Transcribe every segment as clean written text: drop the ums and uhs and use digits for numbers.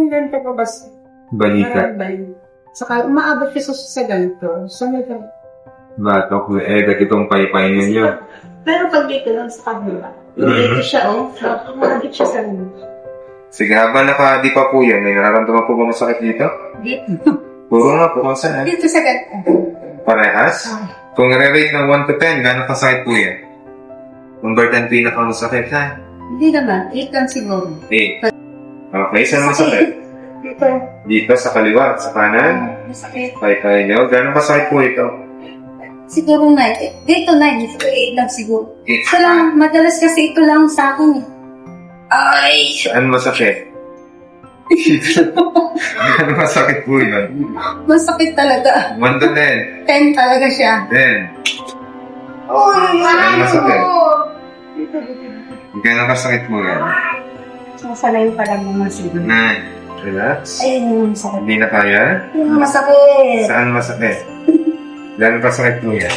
ganito ko basta. Balita. Saka umaabot kasi sa ganito. So, may ganito. Batok, itong paypay ninyo. Pero pag dito lang sa kabila, dito siya, malapit siya sa ano. Sige, habang nakadi pa po yan, may nararamdaman po ba masakit dito? Dito. Puro nga po, kung saan? Dito sa ganito. Parehas? Kung nare-rate ng 1 to 10, gano'ng kasakit po yan? Number 10 pinakamasakit, ha? Hindi naman, 8 lang siguro. 8. Okay, saan masakit? Dito. Dito, sa kaliwa, sa kanan? Masakit. Paypay nyo. Gano'ng kasakit po ito? Siguro 9. Dito 9. Dito 8 lang siguro. 8. Ito lang, madalas kasi ito lang sa akin eh. Ay! Saan masakit? Gano'ng masakit po yun? Masakit talaga. 1 to 10. 10 talaga siya. 10. Oh, Saan masakit? Dito, dito. Gano'ng kasakit po yan? Masanay pa lang naman siguro. 9. Relax. Ayun yung masakit. Hindi na kaya? Yung masakit. Saan masakit? Gano'ng kasakit po yan?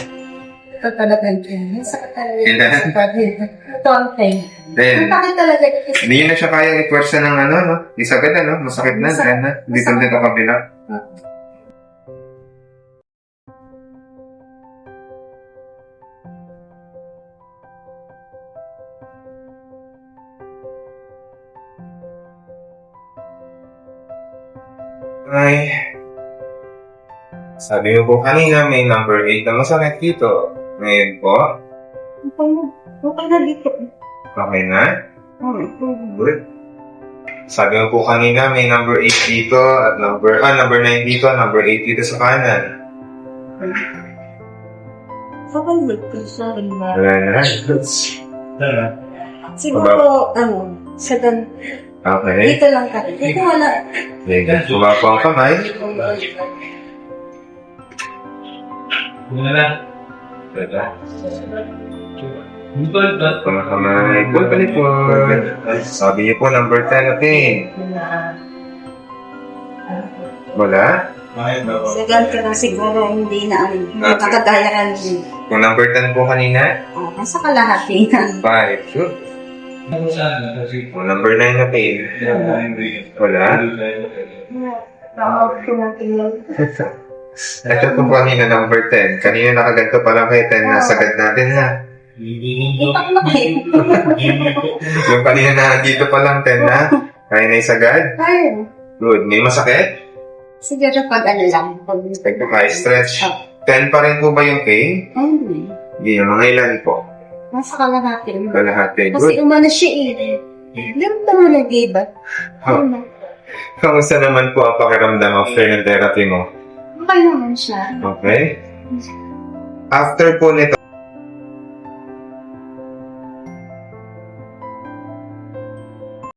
Ito talaga yun. Masakit talaga. Ilan? Ito ang pain. 10. Masakit talaga kasi. Hindi nyo na siya kaya ipwersa ng ano, no? Isagad, ano? Masakit na, Masakit. na. Dito na ito kabila. Ay. Sabi mo po kanina, may number 8 na masakit dito. Ngayon po, Okay na dito. okay na? Good. Sabi mo po kanina, may number 8 dito, at number 9 dito, number 8 dito sa kanan. Kapag ko sa Wala na. siguro, sa gan... Okay. Dito lang ka. Dito wala. Baba po ang kamay. Muna na. Mga kamay. Good. Sabi niyo po, number 10 okay. Wala? Sa gan ka na siguro hindi na nakagaya ka rin. Kung number 10 po kanina? Nasa kalahati na. 5. Sure. Kung number 9 okay. Wala? Tawag ko natin lang. Ito po kanina number 10. Kanina nakaganto pa lang kay 10 na sagad natin ha. Itak na kayo. Yung kanina na dito pa lang 10 na. Kaya na isagad? Ayun. Good. May masakit? Siguro pag lang. Stretch. 10 pa rin po ba yung K? Hindi, mga ilan po? Nasa kalahati. Kalahati. Kasi Good. umano siya eh. Ganun pa mo nag-iba. Kamusta naman po ang pakiramdam after ng therapy mo? Okay naman siya. Okay? After po nito,